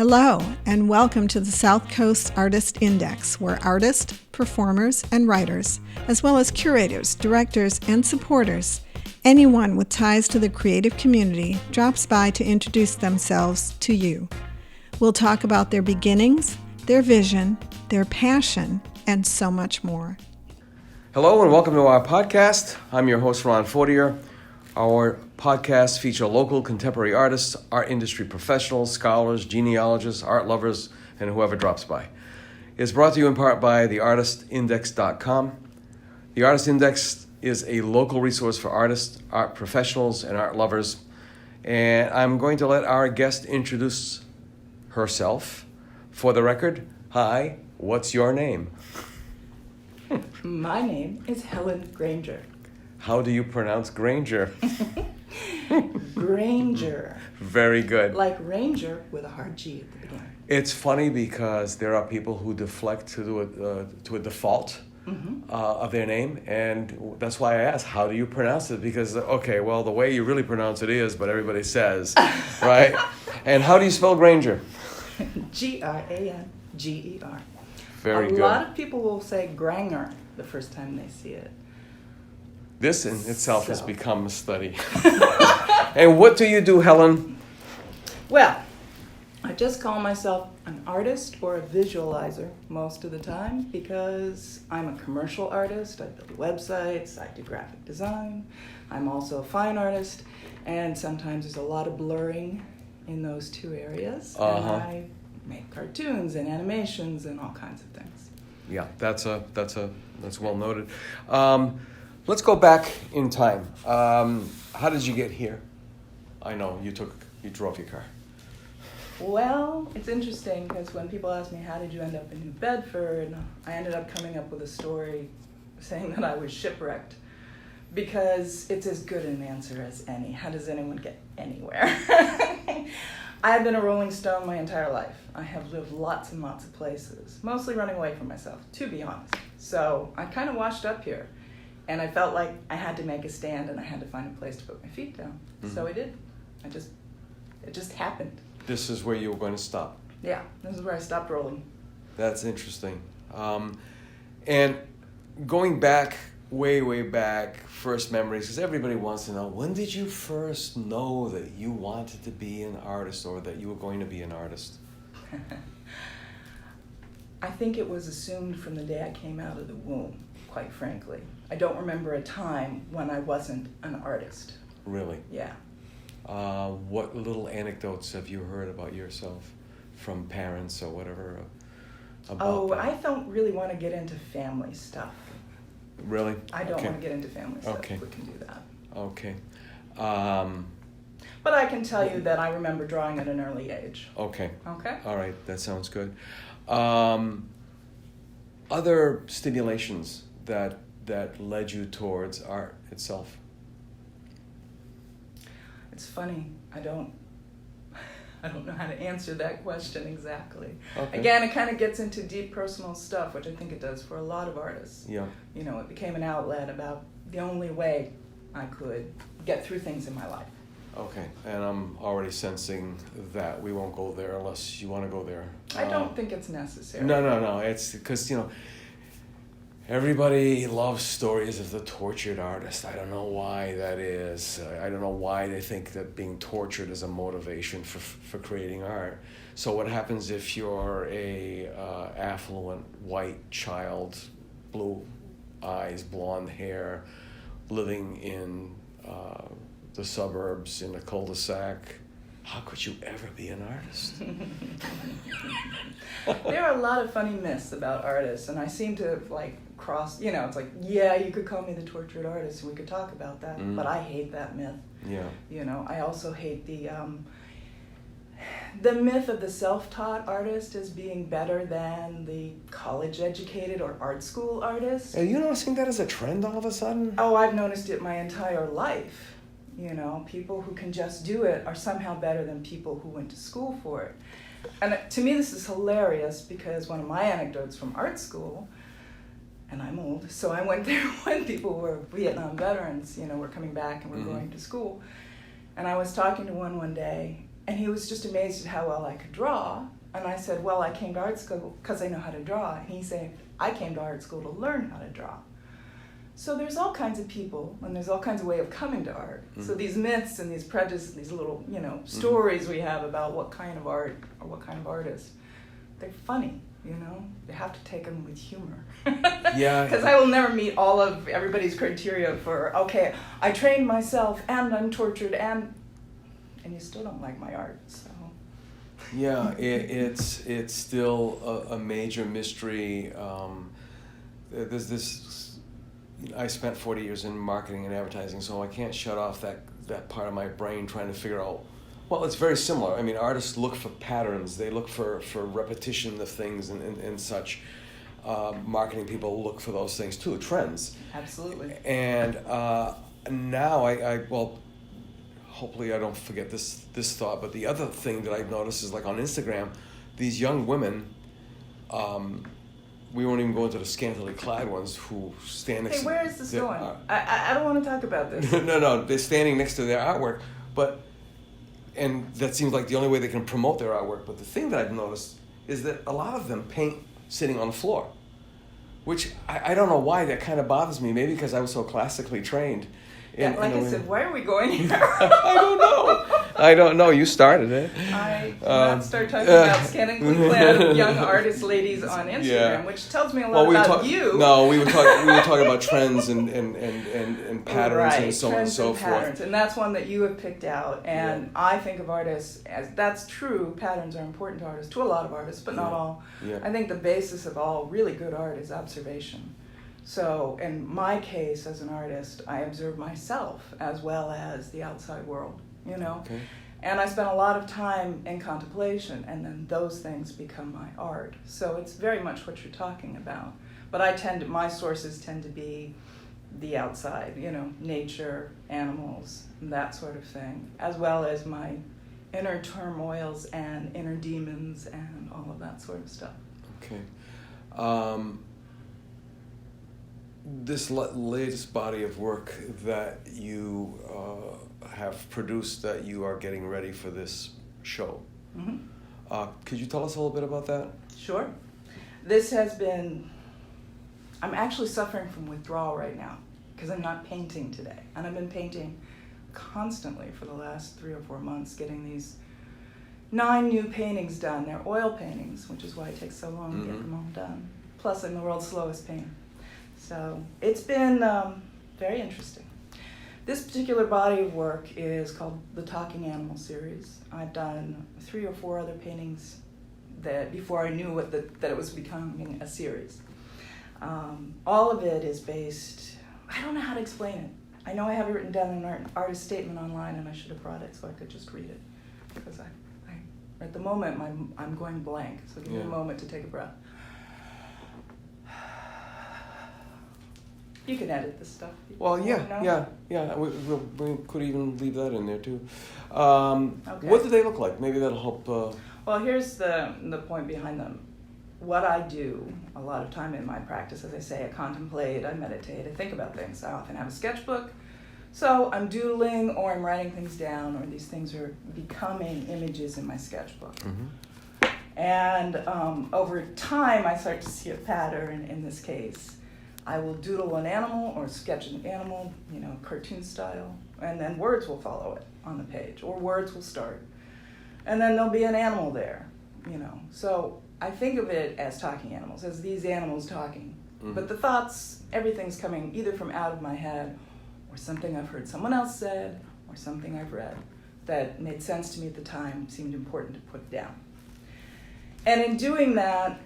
Hello, and welcome to the South Coast Artist Index, where artists, performers, and writers, as well as curators, directors, and supporters, anyone with ties to the creative community, drops by to introduce themselves to you. We'll talk about their beginnings, their vision, their passion, and so much more. Hello and welcome to our podcast. I'm your host, Ron Fortier. Our podcasts feature local contemporary artists, art industry professionals, scholars, genealogists, art lovers, and whoever drops by. It's brought to you in part by theartistindex.com. The Artist Index is a local resource for artists, art professionals, and art lovers. And I'm going to let our guest introduce herself. For the record, hi, what's your name? My name is Helen Granger. How do you pronounce Granger? Granger. Very good. Like Ranger with a hard G at the beginning. It's funny because there are people who deflect to a default of their name, and that's why I asked, how do you pronounce it? Because, okay, well, the way you really pronounce it is, but everybody says, right? And how do you spell Granger? Granger. Very good. A lot of people will say Granger the first time they see it. This in itself has become a study. And what do you do, Helen? Well, I just call myself an artist or a visualizer most of the time because I'm a commercial artist. I build websites, I do graphic design. I'm also a fine artist, and sometimes there's a lot of blurring in those two areas. And I make cartoons and animations and all kinds of things. Yeah, that's well noted. Let's go back in time. How did you get here? I know you drove your car. Well, it's interesting because when people ask me how did you end up in New Bedford, I ended up coming up with a story saying that I was shipwrecked because it's as good an answer as any. How does anyone get anywhere? I have been a Rolling Stone my entire life. I have lived lots and lots of places, mostly running away from myself, to be honest. So I kind of washed up here. And I felt like I had to make a stand and I had to find a place to put my feet down. Mm-hmm. So I did. It just happened. This is where you were going to stop. Yeah, this is where I stopped rolling. That's interesting. And going back, way back, first memories, because everybody wants to know, when did you first know that you wanted to be an artist or that you were going to be an artist? I think it was assumed from the day I came out of the womb, quite frankly. I don't remember a time when I wasn't an artist. Really? Yeah. What little anecdotes have you heard about yourself from parents or whatever about that? I don't really want to get into family stuff. Really? I don't want to get into family stuff. Okay. We can do that. Okay. But I can tell you that I remember drawing at an early age. Okay. Okay? All right, that sounds good. Other stimulations that led you towards art itself? It's funny. I don't know how to answer that question exactly. Okay. Again, it kind of gets into deep personal stuff, which I think it does for a lot of artists. Yeah. You know, it became an outlet about the only way I could get through things in my life. Okay, and I'm already sensing that we won't go there unless you want to go there. I don't think it's necessary. No. It's because, everybody loves stories of the tortured artist. I don't know why that is. I don't know why they think that being tortured is a motivation for creating art. So what happens if you're a affluent white child, blue eyes, blonde hair, living in the suburbs in a cul-de-sac? How could you ever be an artist? There are a lot of funny myths about artists, and I seem to cross, it's like, yeah, you could call me the tortured artist and we could talk about that, but I hate that myth. Yeah. I also hate the myth of the self-taught artist as being better than the college-educated or art school artist. Are you noticing that as a trend all of a sudden? Oh, I've noticed it my entire life. People who can just do it are somehow better than people who went to school for it. And to me, this is hilarious because one of my anecdotes from art school, and I'm old, so I went there when people were Vietnam veterans, were coming back and were going to school. And I was talking to one day, And he was just amazed at how well I could draw. And I said, well, I came to art school because I know how to draw. And he said, I came to art school to learn how to draw. So there's all kinds of people, and there's all kinds of way of coming to art. Mm-hmm. So these myths and these prejudices, these little, stories we have about what kind of art or what kind of artist, they're funny, You have to take them with humor. Yeah. Because I will never meet all of everybody's criteria for, okay, I trained myself and I'm tortured and you still don't like my art, so. Yeah, it's still a major mystery. There's this. I spent 40 years in marketing and advertising, so I can't shut off that part of my brain trying to figure out. Well, it's very similar. I mean, artists look for patterns. They look for repetition of things and such. Marketing people look for those things too, trends. Absolutely. And now I hopefully I don't forget this thought, but the other thing that I've noticed is, like, on Instagram, these young women, we won't even go into the scantily clad ones who stand next to... Hey, where is this going? I don't want to talk about this. No, they're standing next to their artwork, and that seems like the only way they can promote their artwork. But the thing that I've noticed is that a lot of them paint sitting on the floor, which I don't know why that kind of bothers me. Maybe because I was so classically trained. Like I said, why are we going here? I don't know. You started it. I did not start talking about scantily clad young artist ladies on Instagram, which tells me a lot about you. No, we were talking about trends and patterns and so on and so forth. And that's one that you have picked out. And I think of artists as, that's true, patterns are important to artists, to a lot of artists, but not all. Yeah. I think the basis of all really good art is observation. So in my case as an artist, I observe myself as well as the outside world, Okay. And I spend a lot of time in contemplation, and then those things become my art. So it's very much what you're talking about. But my sources tend to be the outside, nature, animals, that sort of thing, as well as my inner turmoils and inner demons and all of that sort of stuff. Okay. This latest body of work that you have produced, that you are getting ready for this show, could you tell us a little bit about that? Sure. This has been, I'm actually suffering from withdrawal right now because I'm not painting today. And I've been painting constantly for the last 3 or 4 months, getting these 9 new paintings done. They're oil paintings, which is why it takes so long to get them all done. Plus, I'm the world's slowest painter. So it's been very interesting. This particular body of work is called the Talking Animal series. I've done 3 or 4 other paintings before I knew that it was becoming a series. All of it is based, I don't know how to explain it. I know I have it written down in an artist statement online, and I should have brought it so I could just read it. Because at the moment, I'm going blank, so give me a moment to take a breath. You can edit this stuff. Well, yeah. We could even leave that in there too. Okay. What do they look like? Maybe that'll help. Well, here's the point behind them. What I do a lot of time in my practice, as I say, I contemplate, I meditate, I think about things. I often have a sketchbook, so I'm doodling or I'm writing things down, or these things are becoming images in my sketchbook. Mm-hmm. And over time, I start to see a pattern. In this case, I will doodle an animal or sketch an animal, cartoon style, and then words will follow it on the page, or words will start. And then there'll be an animal there, So I think of it as talking animals, as these animals talking. Mm-hmm. But the thoughts, everything's coming either from out of my head, or something I've heard someone else said, or something I've read that made sense to me at the time, seemed important to put down. And in doing that,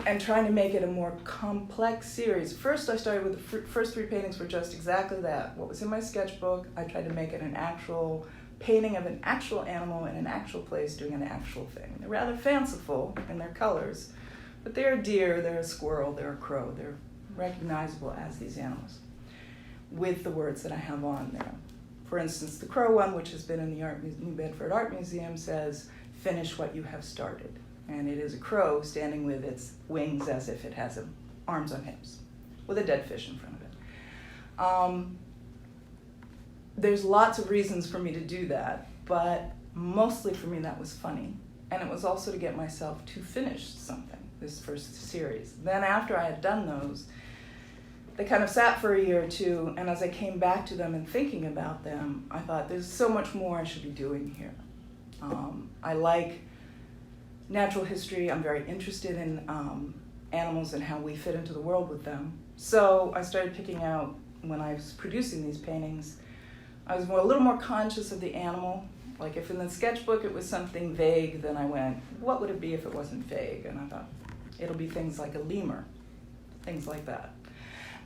and trying to make it a more complex series. First, I started with the first 3 paintings were just exactly that. What was in my sketchbook, I tried to make it an actual painting of an actual animal in an actual place doing an actual thing. They're rather fanciful in their colors, but they're a deer, they're a squirrel, they're a crow. They're recognizable as these animals with the words that I have on there. For instance, the crow one, which has been in the New Bedford Art Museum, says, "Finish what you have started." And it is a crow standing with its wings as if it has arms on hips, with a dead fish in front of it. There's lots of reasons for me to do that, but mostly for me that was funny. And it was also to get myself to finish something, this first series. Then after I had done those, they kind of sat for a year or two, and as I came back to them and thinking about them, I thought there's so much more I should be doing here. I like natural history. I'm very interested in animals and how we fit into the world with them. So I started picking out, when I was producing these paintings, I was a little more conscious of the animal. Like if in the sketchbook it was something vague, then I went, what would it be if it wasn't vague? And I thought, it'll be things like a lemur, things like that.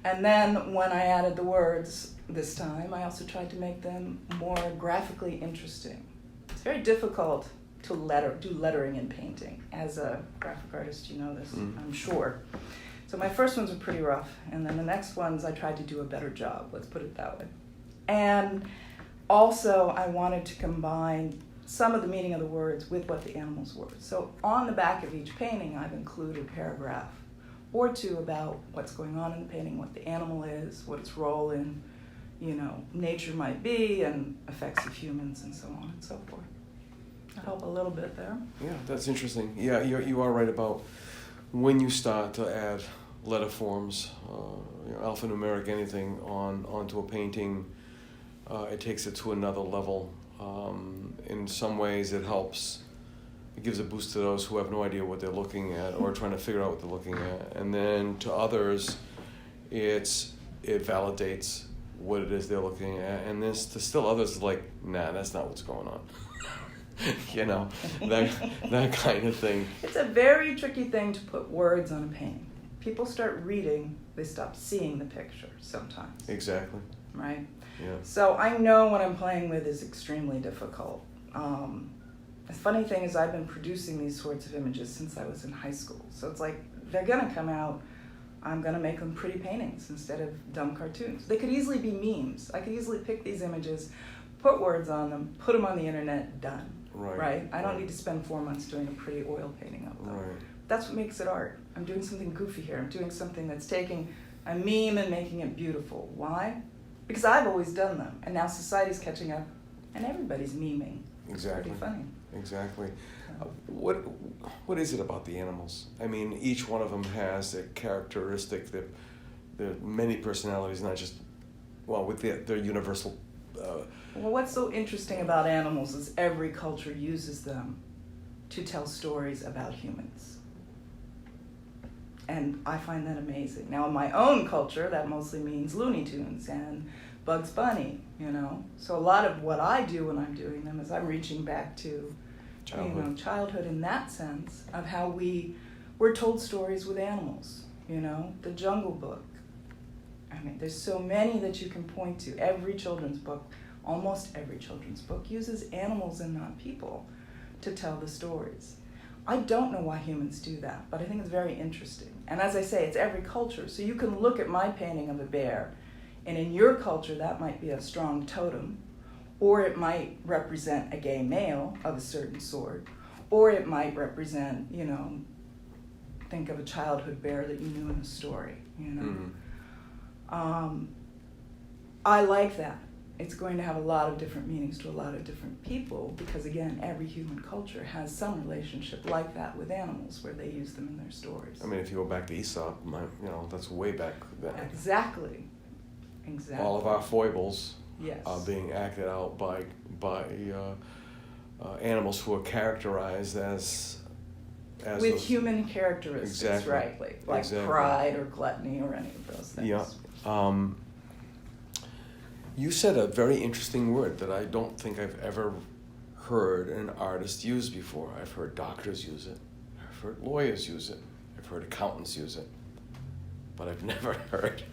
And then when I added the words this time, I also tried to make them more graphically interesting. It's very difficult to do lettering in painting. As a graphic artist, you know this, I'm sure. So my first ones were pretty rough, and then the next ones I tried to do a better job, let's put it that way. And also I wanted to combine some of the meaning of the words with what the animals were. So on the back of each painting, I've included a paragraph or two about what's going on in the painting, what the animal is, what its role in, nature might be, and effects of humans, and so on and so forth. I hope a little bit there. Yeah, that's interesting. Yeah, you are right about when you start to add letter forms, alphanumeric anything onto a painting, it takes it to another level. In some ways, it helps. It gives a boost to those who have no idea what they're looking at or trying to figure out what they're looking at. And then to others, it validates what it is they're looking at. And there's still others like, nah, that's not what's going on. that kind of thing. It's a very tricky thing to put words on a painting. People start reading, they stop seeing the picture sometimes. Exactly. Right? Yeah. So I know what I'm playing with is extremely difficult. The funny thing is I've been producing these sorts of images since I was in high school. So it's like, they're gonna come out, I'm gonna make them pretty paintings instead of dumb cartoons. They could easily be memes. I could easily pick these images, put words on them, put them on the internet, done. Right? I don't need to spend 4 months doing a pretty oil painting of them. Right. That's what makes it art. I'm doing something goofy here. I'm doing something that's taking a meme and making it beautiful. Why? Because I've always done them, and now society's catching up, and everybody's memeing. Exactly. It's pretty funny. Exactly. What is it about the animals? I mean, each one of them has a characteristic that there are many personalities, not just, with their universal. Well, what's so interesting about animals is every culture uses them to tell stories about humans. And I find that amazing. Now, in my own culture, that mostly means Looney Tunes and Bugs Bunny, So a lot of what I do when I'm doing them is I'm reaching back to childhood in that sense of how we're told stories with animals, The Jungle Book. I mean, there's so many that you can point to. Almost every children's book uses animals and not people to tell the stories. I don't know why humans do that, but I think it's very interesting. And as I say, it's every culture. So you can look at my painting of a bear, and in your culture that might be a strong totem, or it might represent a gay male of a certain sort, or it might represent, think of a childhood bear that you knew in a story, I like that. It's going to have a lot of different meanings to a lot of different people because, again, every human culture has some relationship like that with animals where they use them in their stories. I mean, if you go back to Aesop, that's way back then. Exactly. All of our foibles yes. are being acted out by animals who are characterized as with those, human characteristics, exactly. Right? Like pride or gluttony or any of those things. Yeah. You said a very interesting word that I don't think I've ever heard an artist use before. I've heard doctors use it. I've heard lawyers use it. I've heard accountants use it. But I've never heard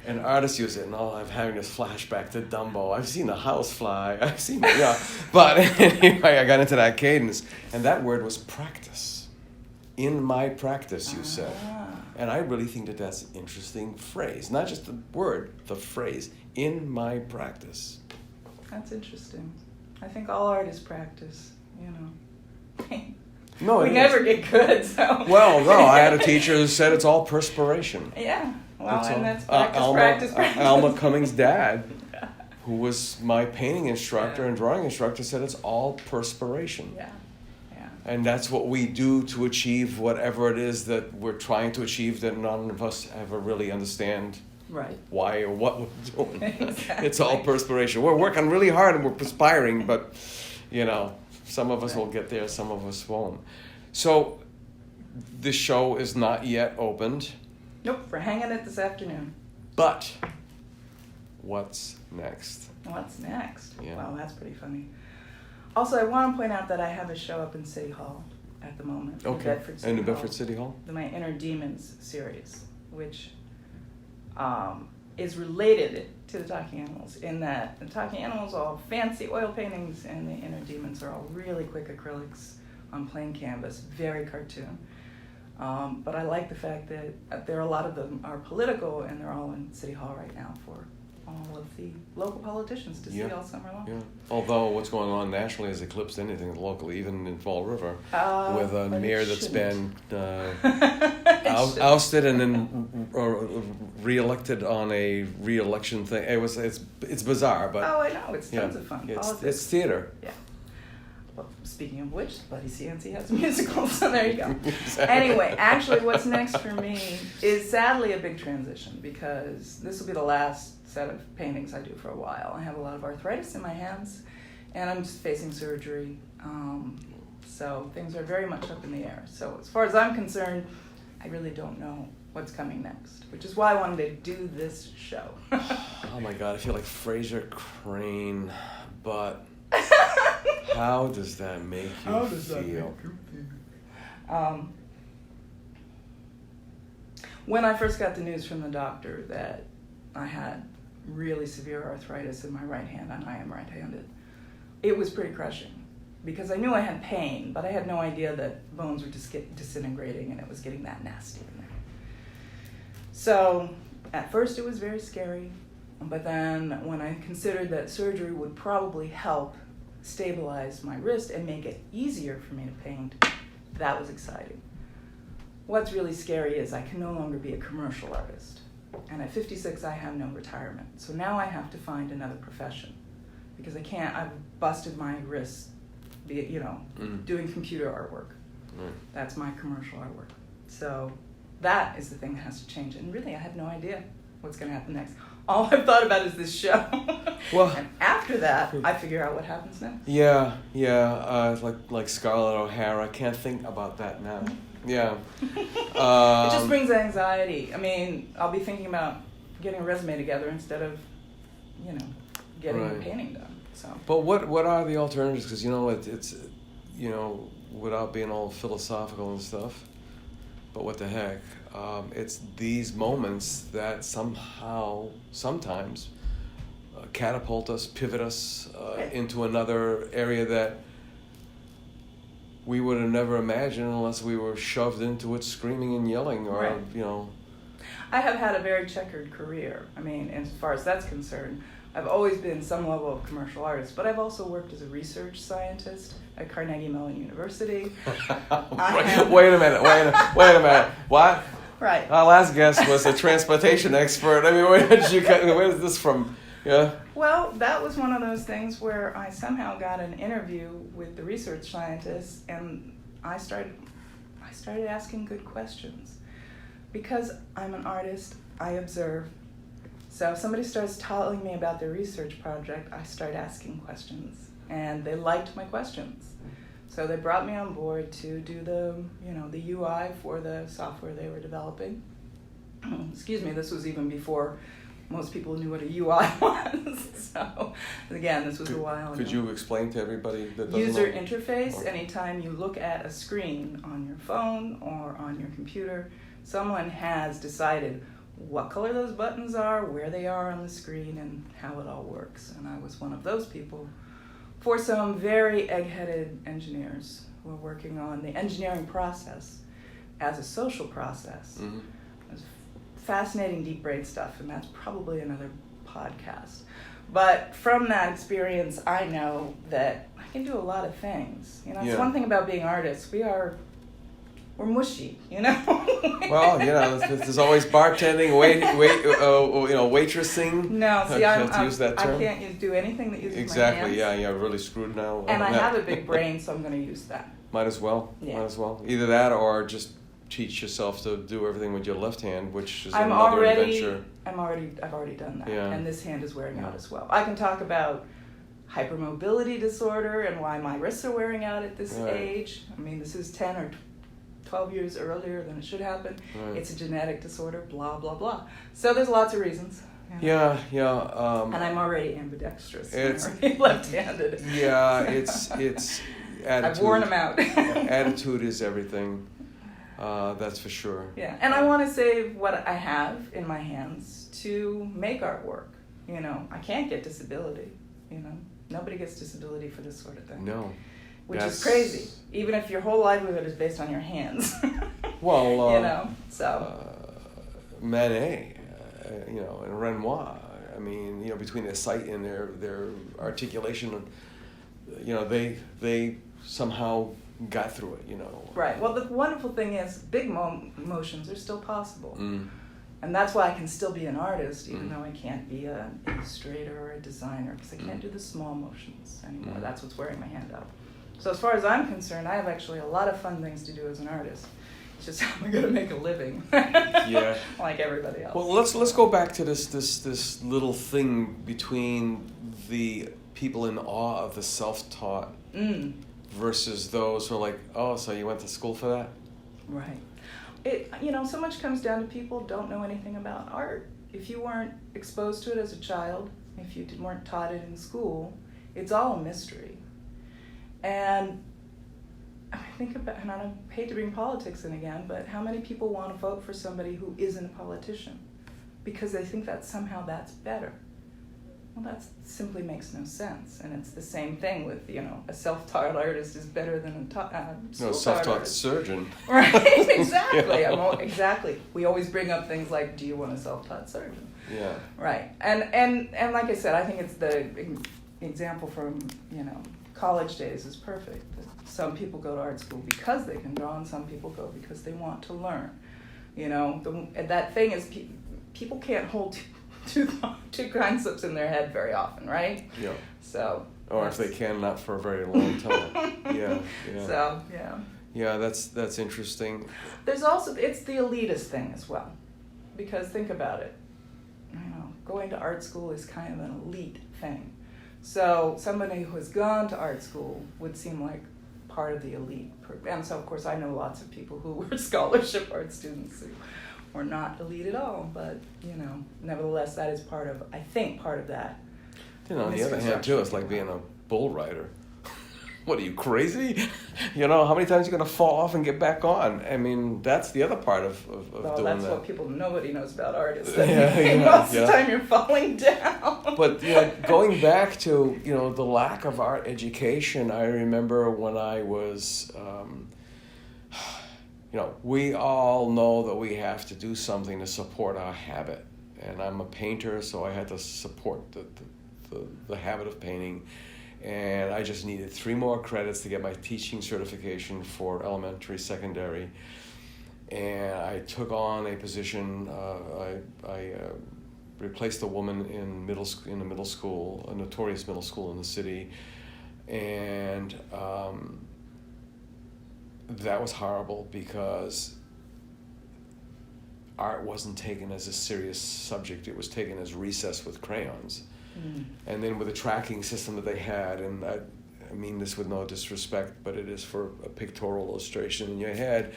an artist use it. And all I'm having this flashback to Dumbo. I've seen a house fly. I've seen it, yeah. But anyway, I got into that cadence. And that word was practice. In my practice, you said. And I really think that that's an interesting phrase. Not just the word, the phrase. In my practice. That's interesting. I think all art is practice, No, we never get good, so. Well, no, I had a teacher who said it's all perspiration. Yeah, well, That's practice. Alma Cummings' dad, who was my painting instructor and drawing instructor, said it's all perspiration. Yeah. Yeah. And that's what we do to achieve whatever it is that we're trying to achieve that none of us ever really understand Right. why or what we're doing. Exactly. It's all perspiration. We're working really hard and we're perspiring, but, some of us will get there, some of us won't. So the show is not yet opened, Nope, we're hanging it this afternoon. but what's next? What's next? Yeah. Wow, that's pretty funny. Also, I want to point out that I have a show up in City Hall at the moment. Okay. In Bedford City In New Hall. Bedford City Hall? My Inner Demons series, which is related to the Talking Animals in that the Talking Animals are all fancy oil paintings and the Inner Demons are all really quick acrylics on plain canvas, very cartoon. But I like the fact that there are a lot of them are political and they're all in City Hall right now for all of the local politicians to see all summer long. Yeah. Although what's going on nationally has eclipsed anything locally, even in Fall River, with a but mayor it that's shouldn't. been ousted and then re-elected on a re-election thing. It's bizarre, but Oh, I know. It's tons of fun. it's theater. Yeah. Well, speaking of which, Buddy Cianci has a musical, so there you go. Exactly. Anyway, actually, what's next for me is sadly a big transition because this will be the last set of paintings I do for a while. I have a lot of arthritis in my hands, and I'm just facing surgery. So things are very much up in the air. So as far as I'm concerned, I really don't know what's coming next, which is why I wanted to do this show. Oh my God, I feel like Fraser Crane, but how does that make you feel? When I first got the news from the doctor that I had really severe arthritis in my right hand, and I am right-handed, it was pretty crushing because I knew I had pain, but I had no idea that bones were just disintegrating and it was getting that nasty in there. So at first it was very scary, but then when I considered that surgery would probably help stabilize my wrist and make it easier for me to paint, that was exciting. What's really scary is I can no longer be a commercial artist. And at 56, I have no retirement. So now I have to find another profession because I've busted my wrist, doing computer artwork. That's my commercial artwork. So that is the thing that has to change. And really, I have no idea what's going to happen next. All I've thought about is this show. Well, and after that, I figure out what happens next. Yeah. Like Scarlett O'Hara. I can't think about that now. Yeah. It just brings anxiety. I mean, I'll be thinking about getting a resume together instead of, getting a painting done. So. But what are the alternatives? Because it's without being all philosophical and stuff. But what the heck? It's these moments that sometimes catapult us, pivot us into another area that we would have never imagined unless we were shoved into it screaming and yelling or, I have had a very checkered career. I mean, as far as that's concerned, I've always been some level of commercial artist, but I've also worked as a research scientist at Carnegie Mellon University. Wait a minute. What? Right. Our last guest was a transportation expert. I mean, where is this from? Yeah. Well, that was one of those things where I somehow got an interview with the research scientists, and I started asking good questions. Because I'm an artist, I observe. So if somebody starts telling me about their research project, I start asking questions, and they liked my questions. So they brought me on board to do the UI for the software they were developing. Excuse me, this was even before most people knew what a UI was. So again, this was a while ago. Could you explain to everybody that doesn't User know? interface, Okay. anytime you look at a screen on your phone or on your computer, someone has decided what color those buttons are, where they are on the screen, and how it all works. And I was one of those people for some very egg-headed engineers who are working on the engineering process as a social process. Mm-hmm. It's fascinating deep brain stuff, and that's probably another podcast. But from that experience, I know that I can do a lot of things. It's Yeah. one thing about being artists. We are we're mushy, you know. Well, you know, there's always bartending, waitressing. No, see, to use that term. I can't do anything that uses Exactly. my hands. Yeah, really screwed now. And I have a big brain, so I'm going to use that. Might as well. Yeah. Might as well. Either that, or just teach yourself to do everything with your left hand, which is I've another already done that, Yeah. and this hand is wearing out Yeah. as well. I can talk about hypermobility disorder and why my wrists are wearing out at this Right. age. I mean, this is 10 or 12 years earlier than it should happen. Right. It's a genetic disorder, blah, blah, blah. So there's lots of reasons. You know. Yeah. And I'm already ambidextrous. It's- I'm already left-handed. Yeah, it's attitude. I've worn them out. Attitude is everything. That's for sure. Yeah, and I want to save what I have in my hands to make artwork. You know, I can't get disability. You know, nobody gets disability for this sort of thing. No. Which That's- is crazy, even if your whole livelihood is based on your hands. Well, you know, so. Manet, and Renoir. I mean, between their sight and their articulation, they somehow got through it. Right. Well, the wonderful thing is, big motions are still possible. Mm. And that's why I can still be an artist, even though I can't be an illustrator or a designer, because I can't do the small motions anymore. That's what's wearing my hand out. So as far as I'm concerned, I have actually a lot of fun things to do as an artist. It's just how am I going to make a living? Yeah. Like everybody else. Well, let's go back to this little thing between the people in awe of the self-taught versus those who are like, oh, so you went to school for that? Right. So much comes down to people don't know anything about art. If you weren't exposed to it as a child, if you weren't taught it in school, it's all a mystery. And I think about, and I don't hate to bring politics in again, but how many people want to vote for somebody who isn't a politician because they think that somehow that's better? Well, that simply makes no sense. And it's the same thing with, a self-taught artist is better than a self-taught artist. surgeon. Right, exactly. Exactly. We always bring up things like, do you want a self-taught surgeon? Yeah. Right. And like I said, I think it's the example from, college days is perfect. Some people go to art school because they can draw, and some people go because they want to learn. That thing is, people can't hold two concepts in their head very often, right? Yeah. So. Or if they can, not for a very long time. Yeah. So, yeah. Yeah, that's interesting. There's also, it's the elitist thing as well. Because think about it. Going to art school is kind of an elite thing. So somebody who has gone to art school would seem like part of the elite. And so, of course, I know lots of people who were scholarship art students who were not elite at all. But, nevertheless, that is part of that. On the other hand, too, it's like being a bull rider. What, are you crazy? How many times are you going to fall off and get back on? I mean, that's the other part of doing that. That's what nobody knows about art is. Yeah, most of the time you're falling down. But, going back to, the lack of art education, I remember when I was, we all know that we have to do something to support our habit. And I'm a painter, so I had to support the habit of painting. And I just needed 3 more credits to get my teaching certification for elementary, secondary. And I took on a position. I replaced a woman in the middle school, a notorious middle school in the city, and that was horrible because art wasn't taken as a serious subject. It was taken as recess with crayons. And then with the tracking system that they had, and I mean this with no disrespect, but it is for a pictorial illustration. And you had,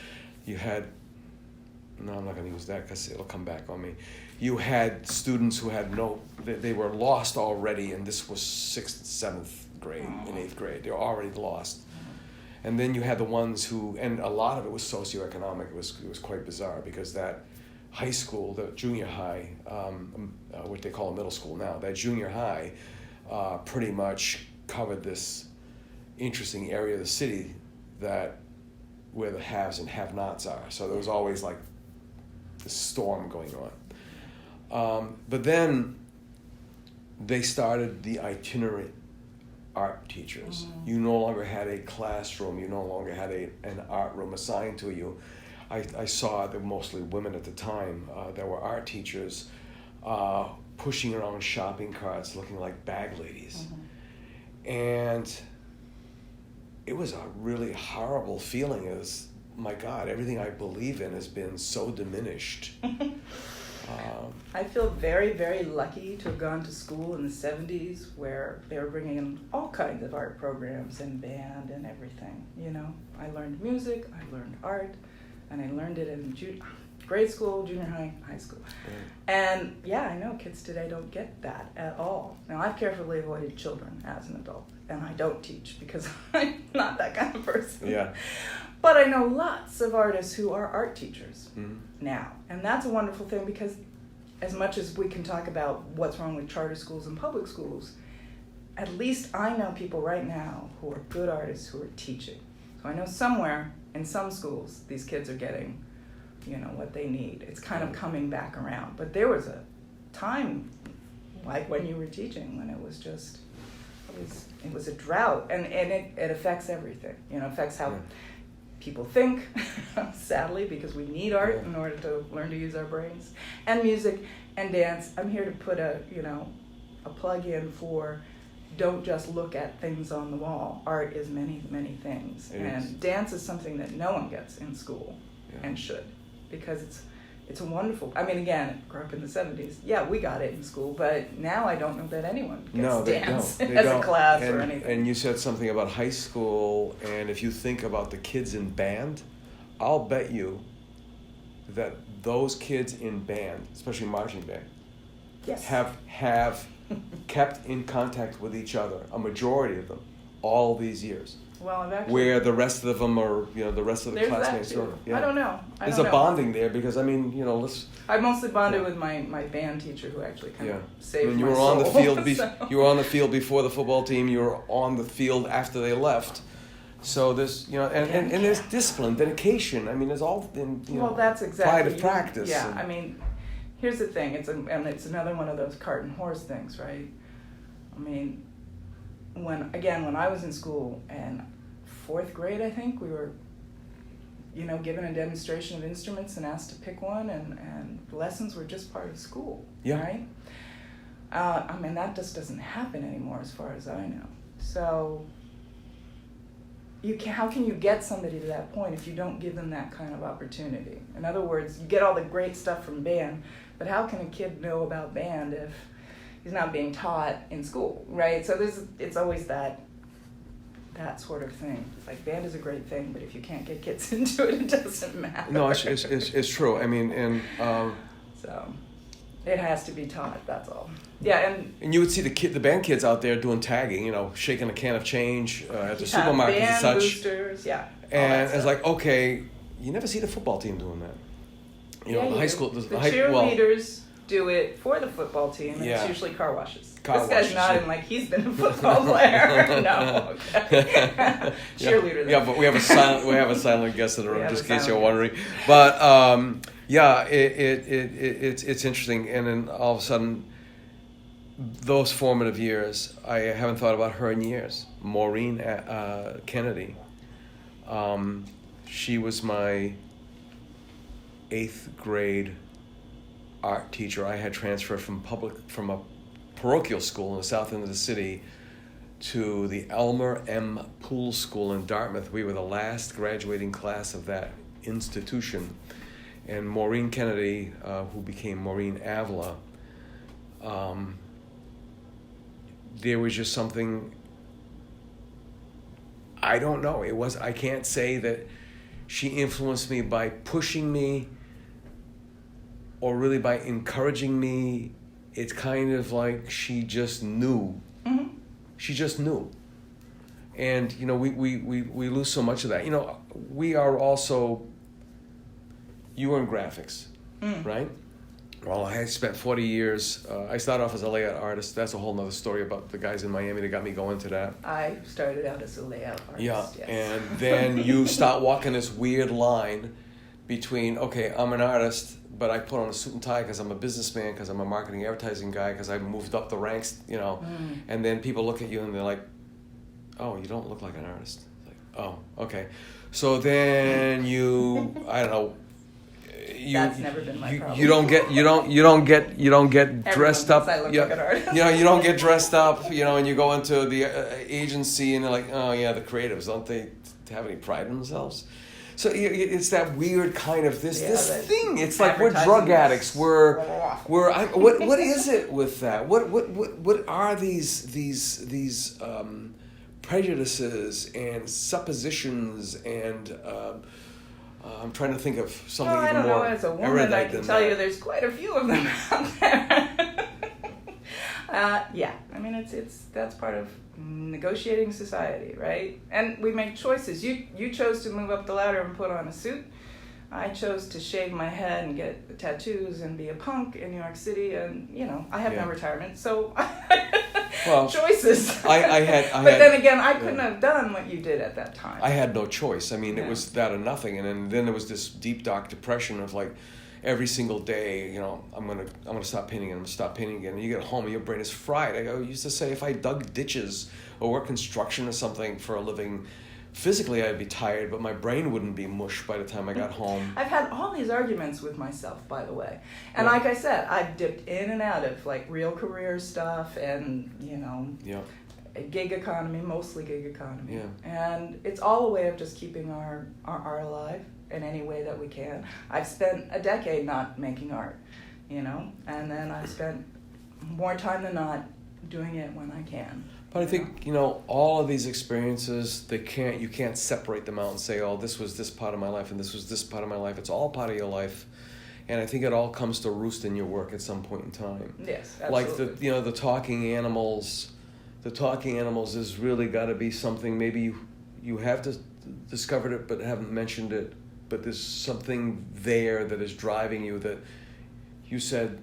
no, I'm not going to use that because it'll come back on me. You had students who had they were lost already, and this was 6th, 7th grade, in 8th grade. They were already lost. And then you had the ones who, and a lot of it was socioeconomic. It was quite bizarre because that high school, the junior high, what they call a middle school now, that junior high pretty much covered this interesting area of the city where the haves and have-nots are. So there was always like this storm going on. But then they started the itinerant art teachers. You no longer had a classroom. You no longer had an art room assigned to you. I saw that mostly women at the time that were art teachers pushing around shopping carts looking like bag ladies. And it was a really horrible feeling. It was, my God, everything I believe in has been so diminished. I feel very, very lucky to have gone to school in the 70s where they were bringing in all kinds of art programs and band and everything, you know. I learned music, I learned art, and I learned it in grade school, junior high, high school. And yeah, I know kids today don't get that at all. Now, I've carefully avoided children as an adult, and I don't teach because I'm not that kind of person. Yeah. But I know lots of artists who are art teachers now. And that's a wonderful thing because as much as we can talk about what's wrong with charter schools and public schools, at least I know people right now who are good artists who are teaching. So I know somewhere in some schools these kids are getting, you know, what they need. It's kind of coming back around. But there was a time like when you were teaching when it was just, it was a drought. And it affects everything. You know, it affects how people think, sadly, because we need art in order to learn to use our brains, and music and dance. I'm here to put a plug in for don't just look at things on the wall. Art is many, many things. Dance is something that no one gets in school and should, because it's a wonderful, I mean, again, I grew up in the 70s. Yeah, we got it in school, but now I don't know that anyone gets dance as a class or anything. And you said something about high school, and if you think about the kids in band, I'll bet you that those kids in band, especially marching band, have kept in contact with each other, a majority of them, all these years. Well, I've actually, where the rest of them are, you know, the rest of the classmates are. I don't know. There's a bonding there because, I mean, you know, I mostly bonded with my band teacher who actually kind of saved my you were soul. on the field. You were on the field before the football team. You were on the field after they left. So there's, you know, and there's discipline, dedication. I mean, there's all in, you know, that's exactly pride of practice. Yeah, I mean, here's the thing. It's another one of those cart and horse things, right? I mean, when I was in school and 4th grade, I think, we were, you know, given a demonstration of instruments and asked to pick one, and lessons were just part of school, right? I mean, that just doesn't happen anymore as far as I know. So how can you get somebody to that point if you don't give them that kind of opportunity? In other words, you get all the great stuff from band, but how can a kid know about band if he's not being taught in school, right? So it's always that sort of thing. Like, band is a great thing, but if you can't get kids into it doesn't matter. No, it's true. I mean, and so it has to be taught. That's all. Yeah, and you would see the band kids out there doing tagging, you know, shaking a can of change at the supermarket and such. Boosters, and it's like, okay, you never see the football team doing that. You know, high school. The cheerleaders do it for the football team, and it's usually car washes. This guy's nodding like he's been a football player. No, okay. Cheerleader. Then. Yeah, but we have a silent guest in the room, just in case you're wondering. But it's interesting, and then all of a sudden, those formative years, I haven't thought about her in years. Maureen Kennedy. She was my 8th grade art teacher. I had transferred from a parochial school in the south end of the city to the Elmer M. Poole School in Dartmouth. We were the last graduating class of that institution. And Maureen Kennedy, who became Maureen Avila, there was just something, I don't know, I can't say that she influenced me by pushing me or really by encouraging me. It's kind of like she just knew. Mm-hmm. She just knew. And, you know, we lose so much of that. You know, we are also, you were in graphics, right? Well, I had spent 40 years, I started off as a layout artist. That's a whole nother story about the guys in Miami that got me going to that. I started out as a layout artist, yes. And then you start walking this weird line between, okay, I'm an artist, but I put on a suit and tie because I'm a businessman, because I'm a marketing advertising guy, because I moved up the ranks, you know. And then people look at you and they're like, oh, you don't look like an artist. Like, oh, okay. So then you, I don't know. That's never been my problem. You don't get dressed up. I look like an artist. You don't get dressed up. And you go into the agency and they're like, oh yeah, the creatives, don't they have any pride in themselves? So it's that weird kind of this thing. It's like we're drug addicts. What is it with that? What are these prejudices and suppositions and I'm trying to think of something even more erudite than that. As a woman, I can tell you there's quite a few of them out there. Yeah, I mean that's part of negotiating society, right? And we make choices. You chose to move up the ladder and put on a suit. I chose to shave my head and get tattoos and be a punk in New York City, and I have no retirement, so choices. But then again, I couldn't have done what you did at that time. I had no choice. I mean, it was that or nothing, and then there was this deep dark depression of like every single day, I'm gonna stop painting and I'm gonna stop painting again. And you get home and your brain is fried. I used to say if I dug ditches or worked construction or something for a living. Physically, I'd be tired, but my brain wouldn't be mush by the time I got home. I've had all these arguments with myself, by the way. And like I said, I've dipped in and out of like real career stuff and, gig economy, mostly gig economy. Yeah. And it's all a way of just keeping our art alive in any way that we can. I've spent a decade not making art, and then I've spent more time than not doing it when I can. But I think, all of these experiences, you can't separate them out and say, oh, this was this part of my life and this was this part of my life. It's all part of your life. And I think it all comes to roost in your work at some point in time. Yes, absolutely. Like the talking animals. The talking animals has really got to be something, maybe you have discovered it but haven't mentioned it, but there's something there that is driving you that you said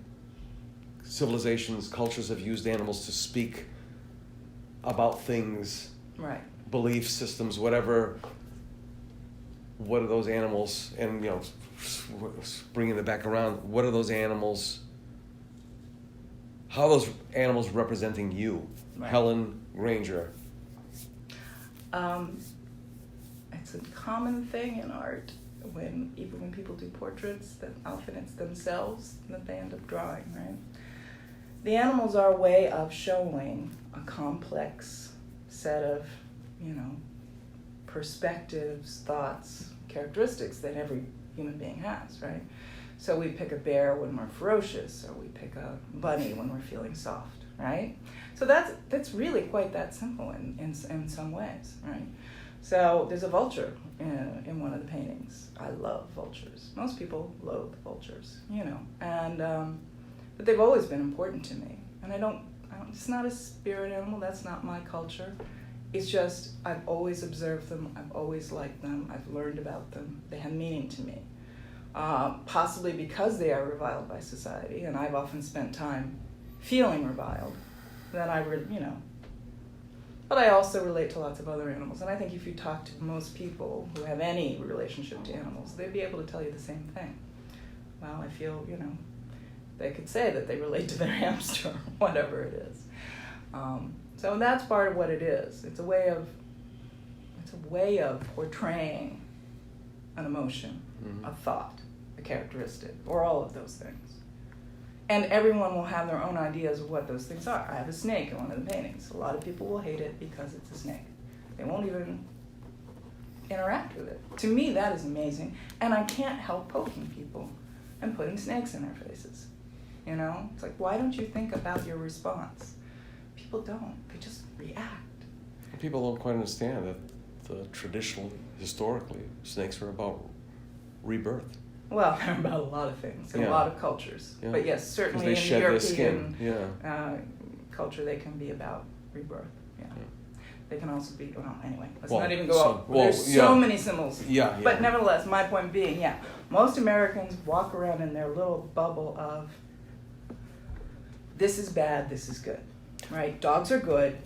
civilizations, cultures have used animals to speak about things, right? Belief systems, whatever. What are those animals? And bringing it back around, what are those animals? How are those animals representing you, right. Helen Granger? It's a common thing in art even when people do portraits that often it's themselves that they end up drawing, right? The animals are a way of showing a complex set of, perspectives, thoughts, characteristics that every human being has, right? So we pick a bear when we're ferocious, or we pick a bunny when we're feeling soft, right? So that's really quite that simple in some ways, right? So there's a vulture in one of the paintings. I love vultures. Most people loathe vultures, and but they've always been important to me. And it's not a spirit animal, that's not my culture. It's just, I've always observed them, I've always liked them, I've learned about them, they have meaning to me. Possibly because they are reviled by society, and I've often spent time feeling reviled, that But I also relate to lots of other animals, and I think if you talk to most people who have any relationship to animals, they'd be able to tell you the same thing. Well, I feel, they could say that they relate to their hamster or whatever it is. So that's part of what it is. It's a way of portraying an emotion, a thought, a characteristic, or all of those things. And everyone will have their own ideas of what those things are. I have a snake in one of the paintings. A lot of people will hate it because it's a snake. They won't even interact with it. To me, that is amazing. And I can't help poking people and putting snakes in their faces. It's like, why don't you think about your response? People don't. They just react. People don't quite understand that historically, snakes were about rebirth. Well, they're about a lot of things in a lot of cultures. Yeah. But yes, certainly in the European culture, they can be about rebirth. Yeah. They can also be, anyway, let's not even go up. There's so many symbols. Yeah. But nevertheless, my point being, most Americans walk around in their little bubble of this is bad, this is good, right? Dogs are good,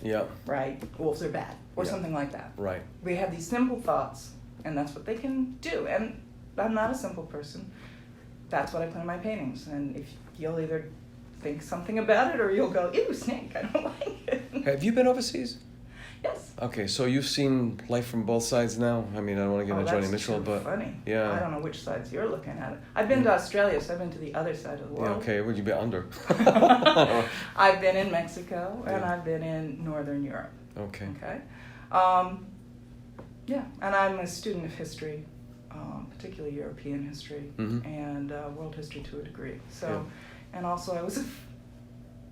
right? Wolves are bad, or something like that. Right. We have these simple thoughts, and that's what they can do. And I'm not a simple person. That's what I put in my paintings. And if you'll either think something about it, or you'll go, ew, snake, I don't like it. Have you been overseas? Yes. Okay, so you've seen life from both sides now. I mean, I don't want to get into Joni Mitchell, but funny. yeah. I don't know which sides you're looking at. I've been to Australia, so I've been to the other side of the world. Yeah, okay, would you be under? I've been in Mexico and Yeah. I've been in Northern Europe. Okay. Okay. Yeah, and I'm a student of history, particularly European history Mhm. and world history to a degree. So, and also I was a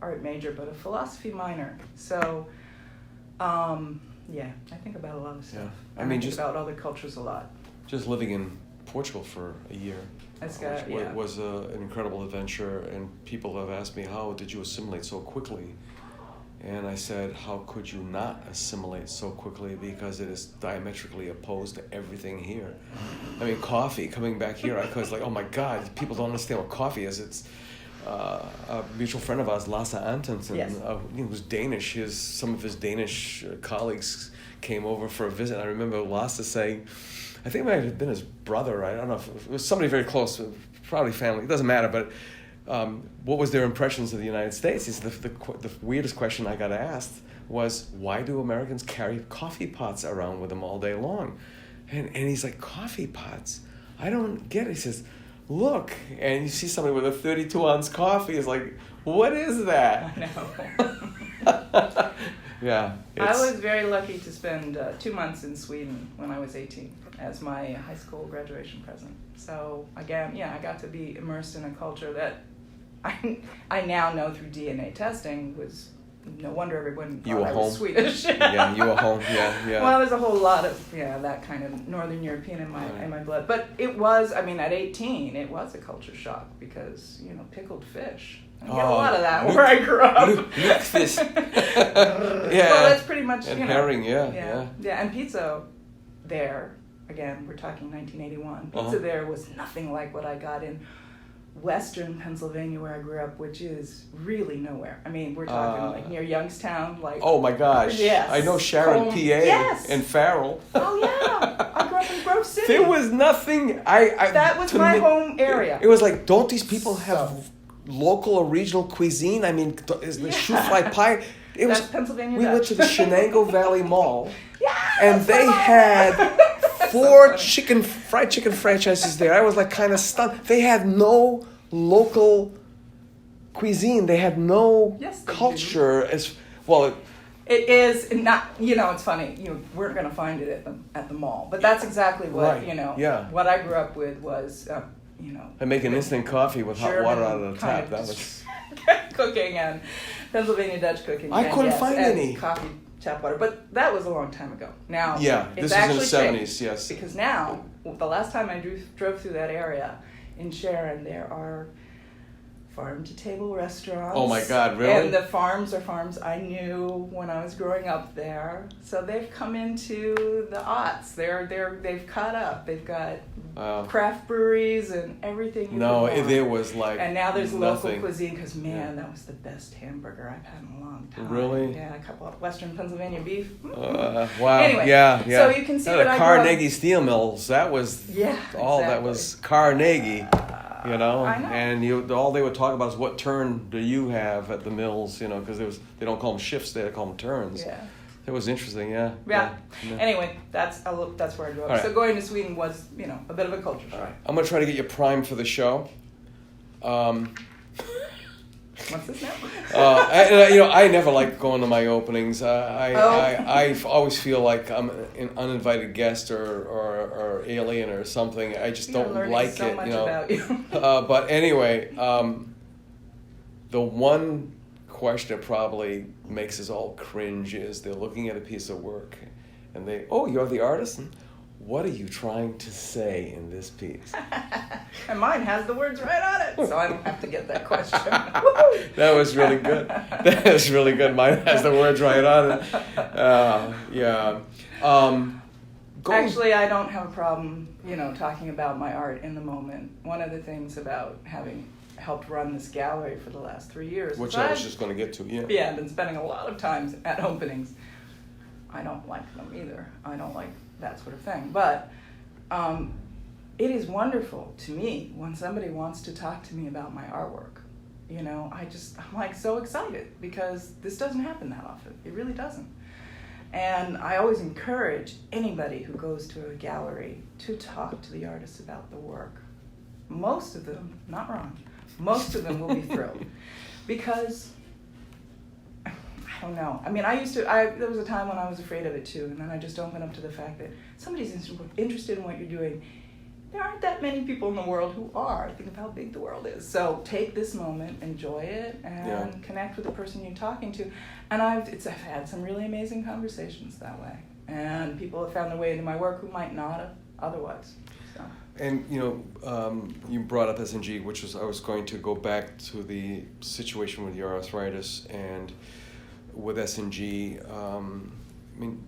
art major, but a philosophy minor. So, yeah, I think about a lot of stuff. Yeah. I And mean, think just- about other cultures a lot. Just living in Portugal for a year It's got, which yeah. was an incredible adventure, and people have asked me, how did you assimilate so quickly? And I said, how could you not assimilate so quickly, because it is diametrically opposed to everything here. I mean, coffee, coming back here, I was like, oh my God, people don't understand what coffee is. It's a mutual friend of ours, Lasse Antonsen, Yes. who's Danish. Some of his Danish colleagues came over for a visit. I remember Lasse saying, I think it might have been his brother. I don't know if it was somebody very close, probably family. It doesn't matter. But what was their impressions of the United States? He said the weirdest question I got asked was, why do Americans carry coffee pots around with them all day long? And he's like, coffee pots? I don't get it. He says, look, and you see somebody with a 32-ounce coffee. It's like, what is that? I know. Yeah. I was very lucky to spend 2 months in Sweden when I was 18 as my high school graduation present. So again, yeah, I got to be immersed in a culture that I now know through DNA testing was no wonder everyone You thought were I home. was Swedish. Yeah, you were home. Yeah. Well, there's a whole lot of that kind of Northern European in my blood. But it was, I mean, at 18, it was a culture shock because pickled fish. I get a lot of that where I grew up. Lukfisk. Yeah. Well, that's pretty much And herring, yeah. Yeah, and pizza there, again, we're talking 1981. Pizza there was nothing like what I got in Western Pennsylvania where I grew up, which is really nowhere. I mean, we're talking like near Youngstown, like. Oh my gosh! Yes. I know Sharon, Home. PA, Yes. and Farrell. Oh yeah, I grew up in Grove City. There was nothing. That was to my me, home area. It was like, don't these people have local or regional cuisine? I mean, is the shoe fly pie? It That's was. Pennsylvania We Dutch. went to the Shenango Valley Mall, Yeah, and that's they my mom. had four fried chicken franchises there. I was like kind of stunned. They had no local cuisine. They had no Yes, they culture as well. It is not. It's funny. You weren't going to find it at the mall, but that's exactly what Right, yeah. What I grew up with was And making instant coffee with hot water out of the German tap. kind That of was. cooking and Pennsylvania Dutch cooking. I and couldn't yes, find and any. coffee tap water, but that was a long time ago. Now, Yeah, it's this was in the actually 70s, changed, yes. Because now, the last time I drove through that area in Sharon, there are farm-to-table restaurants. Oh my God, really? And the farms are farms I knew when I was growing up there. So they've come into the aughts. They've caught up. They've got craft breweries and everything. you No, could want. there was like. And now there's nothing. local cuisine because that was the best hamburger I've had in a long time. Really? Yeah, a couple of Western Pennsylvania beef. Wow. Anyway, yeah. so you can see the that I grew up- Carnegie Steel Mills. That was all. That exactly. was Carnegie. I know. And all they would talk about is what turn do you have at the mills? Because they don't call them shifts; they call them turns. Yeah. It was interesting. Yeah. Yeah. Anyway, that's where I grew up. All right. So going to Sweden was a bit of a culture shock. I'm gonna try to get you primed for the show. What's this now? I never like going to my openings. I always feel like I'm an uninvited guest or alien or something. I just don't like so it. Much about you. But anyway, the one question that probably makes us all cringe is they're looking at a piece of work, and you're the artist. What are you trying to say in this piece? And mine has the words right on it, so I don't have to get that question. That was really good. That was really good. Mine has the words right on it. Yeah. Actually, I don't have a problem, talking about my art in the moment. One of the things about having helped run this gallery for the last 3 years, Which I was just going to get to, yeah. Yeah, I've been spending a lot of time at openings. I don't like them either. I don't like that sort of thing. But it is wonderful to me when somebody wants to talk to me about my artwork. I'm like so excited because this doesn't happen that often. It really doesn't. And I always encourage anybody who goes to a gallery to talk to the artists about the work. Most of them, not wrong, most of them will be thrilled. Because, I don't know. I mean, there was a time when I was afraid of it too, and then I just opened up to the fact that somebody's interested in what you're doing. There aren't that many people in the world who are. Think of how big the world is. So take this moment, enjoy it, and connect with the person you're talking to. And I've had some really amazing conversations that way. And people have found their way into my work who might not have otherwise. So. And you brought up SNG, which was I was going to go back to the situation with your arthritis and with SNG. I mean,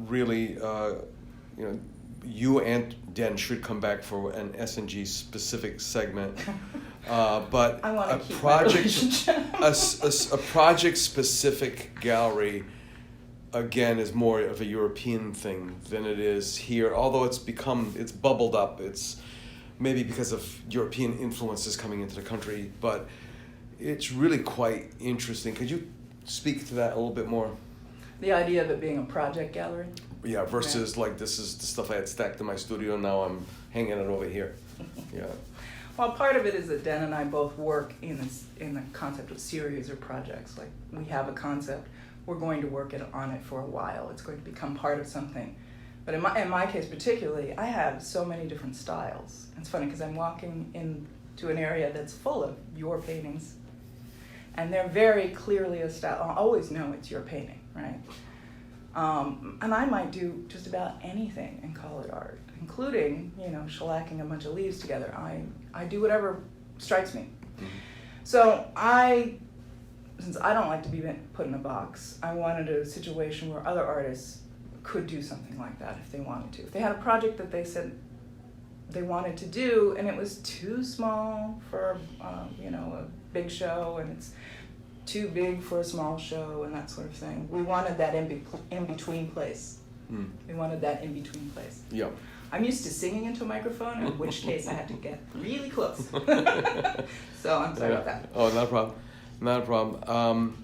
really, you and Den should come back for an SNG specific segment, but I want to keep my relationship. a project specific gallery again is more of a European thing than it is here. Although it's bubbled up. It's maybe because of European influences coming into the country, but it's really quite interesting. Could you speak to that a little bit more? The idea of it being a project gallery? Yeah, versus like this is the stuff I had stacked in my studio, now I'm hanging it over here. Yeah. Well, part of it is that Den and I both work in the concept of series or projects. Like, we have a concept, we're going to work on it for a while. It's going to become part of something. But in my case particularly, I have so many different styles. It's funny because I'm walking into an area that's full of your paintings, and they're very clearly a style. I always know it's your painting, right? And I might do just about anything and call it art, including, shellacking a bunch of leaves together. I do whatever strikes me. Mm-hmm. So since I don't like to be put in a box, I wanted a situation where other artists could do something like that if they wanted to. If they had a project that they said they wanted to do and it was too small for, a big show, and it's too big for a small show and that sort of thing. We wanted that in-between place. Mm. We wanted that in-between place. Yeah. I'm used to singing into a microphone, in which case I had to get really close. So I'm sorry about that. Oh, not a problem. Not a problem.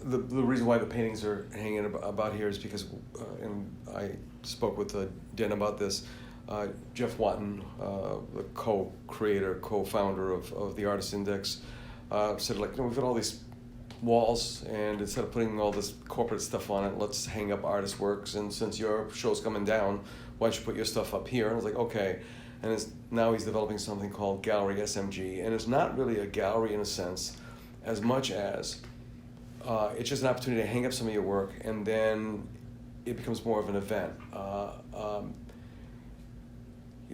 The reason why the paintings are hanging about here is because, and I spoke with Den about this, Jeff Watton, the co-creator, co-founder of the Artist Index, said, we've got all these walls, and instead of putting all this corporate stuff on it, let's hang up artist works, and since your show's coming down, why don't you put your stuff up here? And I was like, okay. And now he's developing something called Gallery SMG, and it's not really a gallery in a sense, as much as it's just an opportunity to hang up some of your work, and then it becomes more of an event.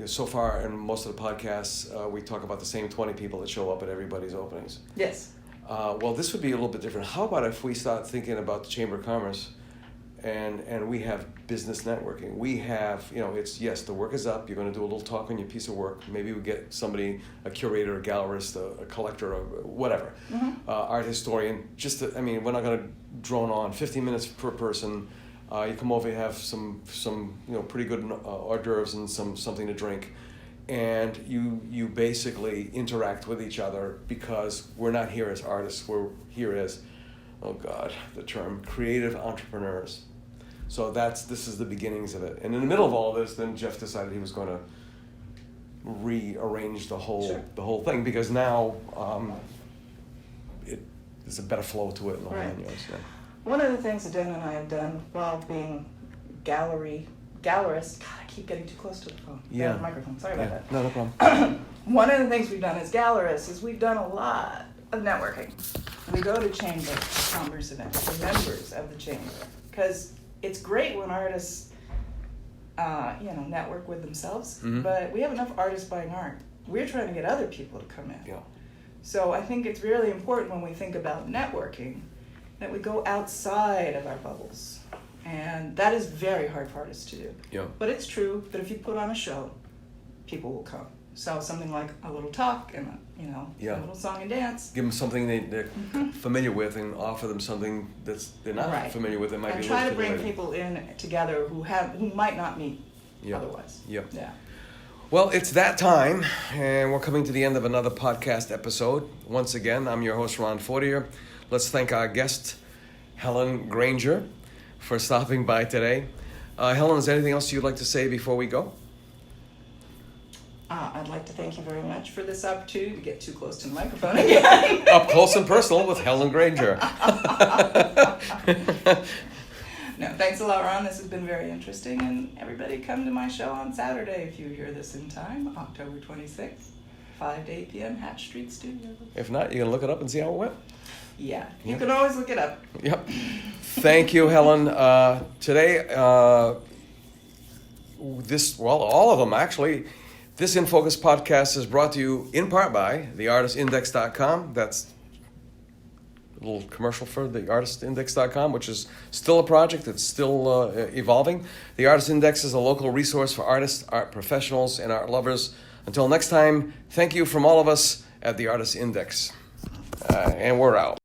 So far in most of the podcasts, we talk about the same 20 people that show up at everybody's openings. Yes. Well, this would be a little bit different. How about if we start thinking about the Chamber of Commerce, and we have business networking? We have, the work is up. You're going to do a little talk on your piece of work. Maybe we get somebody, a curator, a gallerist, a collector, or whatever, art historian. We're not going to drone on 15 minutes per person. You come over, you have some pretty good hors d'oeuvres and something to drink, and you basically interact with each other, because we're not here as artists, we're here as, oh God, the term, creative entrepreneurs. So this is the beginnings of it. And in the middle of all this, then Jeff decided he was going to rearrange the whole thing, because now there's a better flow to it and all that. One of the things that Den and I have done while being gallerists, God, I keep getting too close to the phone. Yeah. The microphone. Sorry about that. No problem. One of the things we've done as gallerists is we've done a lot of networking. We go to Chamber of Commerce events, we're members of the Chamber, because it's great when artists, network with themselves, but we have enough artists buying art. We're trying to get other people to come in. Yeah. So I think it's really important when we think about networking that we go outside of our bubbles. And that is very hard for artists to do. Yeah. But it's true that if you put on a show, people will come. So something like a little talk and a little song and dance. Give them something they're familiar with, and offer them something they're not familiar with. That might and be try to bring people in together who might not meet otherwise. Yeah. Yeah. Well, it's that time, and we're coming to the end of another podcast episode. Once again, I'm your host, Ron Fortier. Let's thank our guest, Helen Granger for stopping by today. Helen, is there anything else you'd like to say before we go? I'd like to thank you very much for this opportunity to get too close to the microphone again. Up close and personal with Helen Granger. No, thanks a lot, Ron. This has been very interesting. And everybody come to my show on Saturday if you hear this in time, October 26th, 5 to 8 p.m., Hatch Street Studio. If not, you can look it up and see how it went. Yeah, you can always look it up. Yep. Thank you, Helen. Today, all of them actually. This In Focus podcast is brought to you in part by theartistindex.com. That's a little commercial for theartistindex.com, which is still a project. It's still evolving. The Artist Index is a local resource for artists, art professionals, and art lovers. Until next time, thank you from all of us at the Artist Index. And we're out.